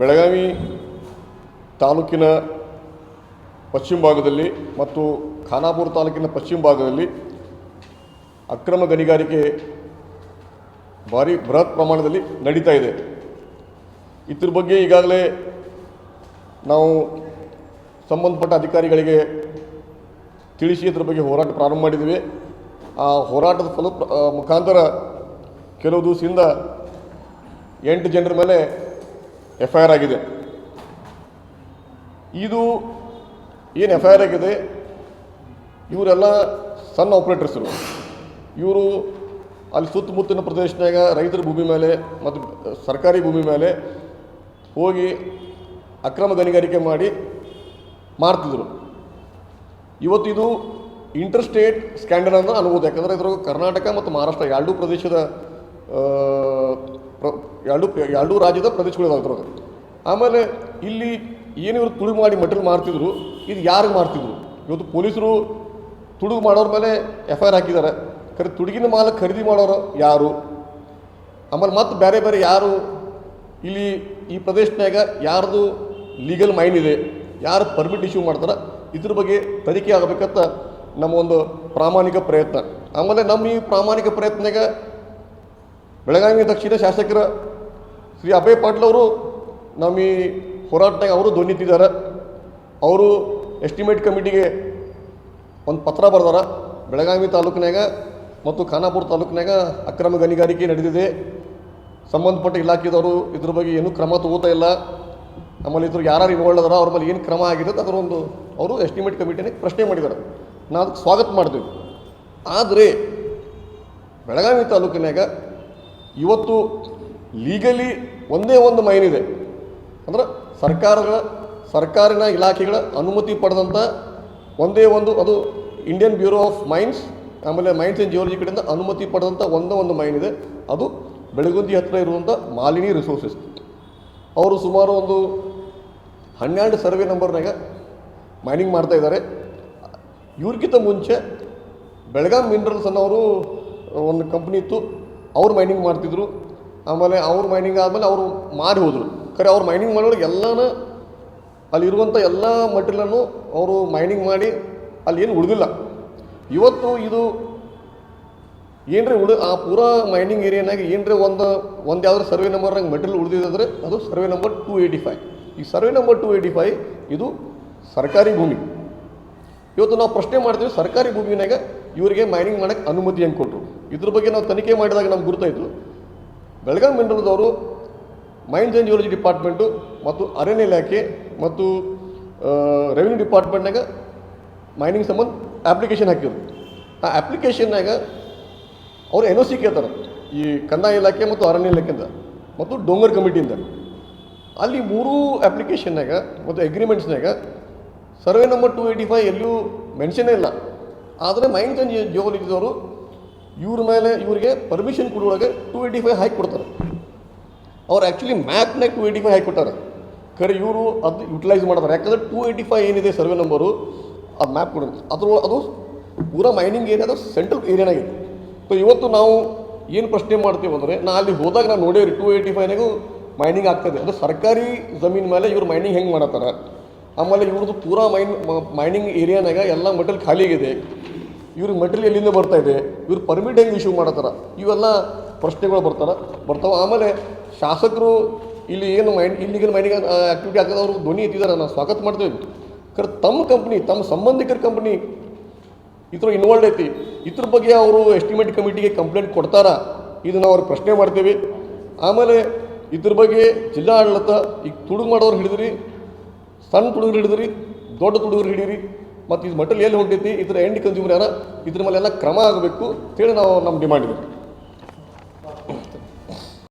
ಬೆಳಗಾವಿ ತಾಲೂಕಿನ ಪಶ್ಚಿಮ ಭಾಗದಲ್ಲಿ ಮತ್ತು ಖಾನಾಪುರ ತಾಲೂಕಿನ ಪಶ್ಚಿಮ ಭಾಗದಲ್ಲಿ ಅಕ್ರಮ ಗಣಿಗಾರಿಕೆ ಭಾರಿ ಬೃಹತ್ ಪ್ರಮಾಣದಲ್ಲಿ ನಡೀತಾ ಇದೆ. ಇದ್ರ ಬಗ್ಗೆ ಈಗಾಗಲೇ ನಾವು ಸಂಬಂಧಪಟ್ಟ ಅಧಿಕಾರಿಗಳಿಗೆ ತಿಳಿಸಿ ಇದ್ರ ಬಗ್ಗೆ ಹೋರಾಟ ಪ್ರಾರಂಭ ಮಾಡಿದ್ದೀವಿ. ಆ ಹೋರಾಟದ ಮುಖಾಂತರ ಕೆಲವು ದಿವಸದಿಂದ 8 ಜನರ ಮೇಲೆ FIR ಆಗಿದೆ. ಇದು ಏನು FIR ಆಗಿದೆ, ಇವರೆಲ್ಲ ಸಣ್ಣ ಆಪ್ರೇಟರ್ಸರು. ಇವರು ಅಲ್ಲಿ ಸುತ್ತಮುತ್ತಲಿನ ಪ್ರದೇಶದಾಗ ರೈತರ ಭೂಮಿ ಮೇಲೆ ಮತ್ತು ಸರ್ಕಾರಿ ಭೂಮಿ ಮೇಲೆ ಹೋಗಿ ಅಕ್ರಮ ಗಣಿಗಾರಿಕೆ ಮಾಡ್ತಿದ್ರು. ಇವತ್ತು ಇದು ಇಂಟರ್ ಸ್ಟೇಟ್ ಸ್ಕ್ಯಾಂಡಲ್ ಅಂತ ಅನ್ಬೋದು. ಯಾಕಂದರೆ ಇದ್ರ ಕರ್ನಾಟಕ ಮತ್ತು ಮಹಾರಾಷ್ಟ್ರ ಎರಡೂ ರಾಜ್ಯದ ಪ್ರದೇಶಗಳಿದಾವೆ. ಆಮೇಲೆ ಇಲ್ಲಿ ಏನು ಇವರು ತುಡುಗು ಮಾಡಿ ಮಟೀರಿಯಲ್ ಮಾಡ್ತಿದ್ರು, ಇದು ಯಾರಿಗೆ ಮಾಡ್ತಿದ್ರು? ಇವತ್ತು ಪೊಲೀಸರು ತುಡುಗು ಮಾಡೋರ ಮೇಲೆ FIR ಹಾಕಿದ್ದಾರೆ. ತುಡುಗಿನ ಮಾಲ ಖರೀದಿ ಮಾಡೋರು ಯಾರು? ಆಮೇಲೆ ಮತ್ತು ಬೇರೆ ಬೇರೆ ಯಾರು ಇಲ್ಲಿ ಈ ಪ್ರದೇಶನಾಗ ಯಾರ್ದು ಲೀಗಲ್ ಮೈನ್ ಇದೆ, ಯಾರು ಪರ್ಮಿಟ್ ಇಶ್ಯೂ ಮಾಡ್ತಾರೆ, ಇದ್ರ ಬಗ್ಗೆ ತನಿಖೆ ಆಗಬೇಕಂತ ನಮ್ಮ ಒಂದು ಪ್ರಾಮಾಣಿಕ ಪ್ರಯತ್ನ. ಆಮೇಲೆ ನಮ್ಮ ಈ ಪ್ರಾಮಾಣಿಕ ಪ್ರಯತ್ನಗ ಬೆಳಗಾವಿ ದಕ್ಷಿಣ ಶಾಸಕರ ಶ್ರೀ ಅಭಯ್ ಪಾಟೀಲ್ ಅವರು ನಮ್ಮ ಈ ಹೋರಾಟನಾಗ ಅವರು ಧ್ವನಿತಿದ್ದಾರೆ. ಅವರು ಎಸ್ಟಿಮೇಟ್ ಕಮಿಟಿಗೆ ಒಂದು ಪತ್ರ ಬರೆದಾರ. ಬೆಳಗಾವಿ ತಾಲೂಕಿನಾಗ ಮತ್ತು ಖಾನಾಪುರ ತಾಲೂಕಿನಾಗ ಅಕ್ರಮ ಗಣಿಗಾರಿಕೆ ನಡೆದಿದೆ, ಸಂಬಂಧಪಟ್ಟ ಇಲಾಖೆದವರು ಇದ್ರ ಬಗ್ಗೆ ಏನೂ ಕ್ರಮ ತಗೋತಾ ಇಲ್ಲ, ಆಮೇಲೆ ಇದ್ರ ಯಾರು ಇನ್ವಾಲ್ವ್ ಅದಾರ ಅವ್ರ ಮೇಲೆ ಏನು ಕ್ರಮ ಆಗಿದೆ ಅದರ ಒಂದು ಅವರು ಎಸ್ಟಿಮೇಟ್ ಕಮಿಟಿನಾಗ ಪ್ರಶ್ನೆ ಮಾಡಿದ್ದಾರೆ. ನಾವು ಅದಕ್ಕೆ ಸ್ವಾಗತ ಮಾಡ್ತೀವಿ. ಆದರೆ ಬೆಳಗಾವಿ ತಾಲೂಕಿನಾಗ ಇವತ್ತು ಲೀಗಲಿ ಒಂದೇ ಒಂದು ಮೈನ್ ಇದೆ, ಅಂದ್ರೆ ಸರ್ಕಾರಿನ ಇಲಾಖೆಗಳ ಅನುಮತಿ ಪಡೆದಂಥ ಒಂದೇ ಒಂದು, ಅದು ಇಂಡಿಯನ್ ಬ್ಯೂರೋ ಆಫ್ ಮೈನ್ಸ್ ಆಮೇಲೆ ಮೈನ್ಸ್ ಆ್ಯಂಡ್ ಜಿಯೋಲಜಿ ಕಡೆಯಿಂದ ಅನುಮತಿ ಪಡೆದಂಥ ಒಂದೇ ಒಂದು ಮೈನ್ ಇದೆ. ಅದು ಬೆಳಗುಂದಿ ಹತ್ತಿರ ಇರುವಂಥ ಮಾಲಿನಿ ರಿಸೋರ್ಸಸ್. ಅವರು ಸುಮಾರು ಒಂದು 12 ಸರ್ವೆ ನಂಬರ್ನಾಗ ಮೈನಿಂಗ್ ಮಾಡ್ತಾಯಿದ್ದಾರೆ. ಇವ್ರಿಗಿಂತ ಮುಂಚೆ ಬೆಳಗಾಂ ಮಿನರಲ್ಸ್ ಅನ್ನೋರು ಒಂದು ಕಂಪ್ನಿ ಇತ್ತು, ಅವ್ರು ಮೈನಿಂಗ್ ಮಾಡ್ತಿದ್ರು. ಆಮೇಲೆ ಅವ್ರು ಮೈನಿಂಗ್ ಆದಮೇಲೆ ಅವರು ಮಾರಿ ಹೋದರು. ಅವ್ರು ಮೈನಿಂಗ್ ಮಾಡೋರಿಗೆ ಎಲ್ಲನೂ ಅಲ್ಲಿರುವಂಥ ಎಲ್ಲ ಮಟೀರಿಯಲನ್ನು ಅವರು ಮೈನಿಂಗ್ ಮಾಡಿ ಅಲ್ಲಿ ಏನು ಉಳಿದಿಲ್ಲ. ಇವತ್ತು ಇದು ಏನರೇ ಆ ಪೂರಾ ಮೈನಿಂಗ್ ಏರಿಯಾನಾಗ ಏನರೇ ಒಂದು ಯಾವ್ದಾರು ಸರ್ವೆ ನಂಬರ್ನಾಗ ಮೆಟೀರಿಯಲ್ ಉಳಿದಿದ್ರೆ ಅದು ಸರ್ವೆ ನಂಬರ್ 285. ಈ ಸರ್ವೆ ನಂಬರ್ 285 ಇದು ಸರ್ಕಾರಿ ಭೂಮಿ. ಇವತ್ತು ನಾವು ಪ್ರಶ್ನೆ ಮಾಡ್ತೀವಿ, ಸರ್ಕಾರಿ ಭೂಮಿನಾಗ ಇವರಿಗೆ ಮೈನಿಂಗ್ ಮಾಡೋಕ್ಕೆ ಅನುಮತಿ ಹೆಂಗೆ ಕೊಟ್ಟರು? ಇದ್ರ ಬಗ್ಗೆ ನಾವು ತನಿಖೆ ಮಾಡಿದಾಗ ನಮ್ಗೆ ಗುರುತಾಯಿತು, ಬೆಳಗಾಂ ಮಿನರಲ್ದವರು ಮೈನ್ಸ್ ಆ್ಯಂಡ್ ಜಿಯೋಲಜಿ ಡಿಪಾರ್ಟ್ಮೆಂಟು ಮತ್ತು ಅರಣ್ಯ ಇಲಾಖೆ ಮತ್ತು ರೆವಿನ್ಯೂ ಡಿಪಾರ್ಟ್ಮೆಂಟ್ನಾಗ ಮೈನಿಂಗ್ ಸಂಬಂಧ ಅಪ್ಲಿಕೇಶನ್ ಹಾಕಿದ್ರು. ಆ ಅಪ್ಲಿಕೇಶನ್ನಾಗ ಅವರು NOC ಕೇಳ್ತಾರೆ, ಈ ಕಂದಾಯ ಇಲಾಖೆ ಮತ್ತು ಅರಣ್ಯ ಇಲಾಖೆಯಿಂದ ಮತ್ತು ಡೋಂಗರ್ ಕಮಿಟಿಯಿಂದ. ಅಲ್ಲಿ 3 ಅಪ್ಲಿಕೇಶನ್ನಾಗ ಮತ್ತು ಅಗ್ರಿಮೆಂಟ್ಸ್ನಾಗ ಸರ್ವೆ ನಂಬರ್ 285 ಎಲ್ಲಿಯೂ ಮೆನ್ಷನ್ನೇ ಇಲ್ಲ. ಆದರೆ ಮೈನ್ಸ್ ಆ್ಯಂಡ್ ಜಿಯೋಲಜಿದವರು ಇವರಿಗೆ ಪರ್ಮಿಷನ್ ಕೊಡುವಾಗ 285 ಹಾಕಿ ಕೊಡ್ತಾರೆ. ಅವ್ರು ಆ್ಯಕ್ಚುಲಿ ಮ್ಯಾಪ್ನಾಗ 285 ಹಾಕಿ ಕೊಟ್ಟಾರೆ. ಇವರು ಅದು ಯುಟಿಲೈಸ್ ಮಾಡ್ತಾರೆ. ಯಾಕಂದರೆ 285 ಏನಿದೆ ಸರ್ವೆ ನಂಬರು, ಅದು ಮ್ಯಾಪ್ ಕೊಡೋದು ಅದು ಪೂರಾ ಮೈನಿಂಗ್ ಏರಿಯಾದ ಸೆಂಟ್ರಲ್ ಏರಿಯಾನಾಗಿದೆ. ಇವತ್ತು ನಾವು ಏನು ಪ್ರಶ್ನೆ ಮಾಡ್ತೀವಿ ಅಂದರೆ, ಅಲ್ಲಿ ಹೋದಾಗ ನಾವು ನೋಡೇವ್ರಿ 285ನಾಗೂ ಮೈನಿಂಗ್ ಆಗ್ತದೆ. ಅದು ಸರ್ಕಾರಿ ಜಮೀನು ಮೇಲೆ ಇವ್ರು ಮೈನಿಂಗ್ ಹೆಂಗೆ ಮಾಡತ್ತಾರೆ. ಆಮೇಲೆ ಇವ್ರದ್ದು ಪೂರಾ ಮೈನಿಂಗ್ ಏರಿಯಾನಾಗ ಎಲ್ಲ ಮೆಟೀರಿಯಲ್ ಖಾಲಿಯಾಗಿದೆ. ಇವ್ರಿಗೆ ಮೆಟೀರಿಯಲ್ ಎಲ್ಲಿಂದ ಬರ್ತಾಯಿದೆ, ಇವ್ರು ಪರ್ಮಿಟ್ ಹೆಂಗೆ ಇಶ್ಯೂ ಮಾಡತ್ತಾರ, ಇವೆಲ್ಲ ಪ್ರಶ್ನೆಗಳು ಬರ್ತಾವೆ. ಆಮೇಲೆ ಶಾಸಕರು ಇಲ್ಲಿ ಏನು ಇಲ್ಲಿಗಲ್ ಮೈನಿಂಗ್ ಆ್ಯಕ್ಟಿವಿಟಿ ಆಗ್ತದೆ ಅವರು ಧ್ವನಿ ಎತ್ತಿದ್ದಾರೆ, ನಾವು ಸ್ವಾಗತ ಮಾಡ್ತೇವೆ. ತಮ್ಮ ಕಂಪ್ನಿ, ತಮ್ಮ ಸಂಬಂಧಿಕರ ಕಂಪ್ನಿ ಇದ್ರ ಇನ್ವಾಲ್ವ್ ಐತಿ, ಇದ್ರ ಬಗ್ಗೆ ಅವರು ಎಸ್ಟಿಮೇಟ್ ಕಮಿಟಿಗೆ ಕಂಪ್ಲೇಂಟ್ ಕೊಡ್ತಾರಾ, ಇದು ನಾವು ಅವ್ರಿಗೆ ಪ್ರಶ್ನೆ ಮಾಡ್ತೀವಿ. ಆಮೇಲೆ ಇದ್ರ ಬಗ್ಗೆ ಜಿಲ್ಲಾ ಆಡಳಿತ ಈಗ ತುಡುಗು ಮಾಡೋರು ಹಿಡಿದ್ರಿ, ಸಣ್ಣ ತುಡುಗರು ಹಿಡಿದ್ರಿ, ದೊಡ್ಡ ತುಡುಗರು ಹಿಡೀರಿ, ಮತ್ತು ಇದು ಮಟೀರಿಯಲ್ ಎಲ್ಲಿ ಹೊಂಟೈತಿ, ಇದ್ರ ಎಂಡ್ ಕನ್ಸ್ಯೂಮರ್ ಯಾರ, ಇದ್ರ ಮೇಲೆಲ್ಲ ಕ್ರಮ ಆಗಬೇಕು ಅಂತೇಳಿ ನಾವು ನಮ್ಮ ಡಿಮಾಂಡ್ ಇದೆ.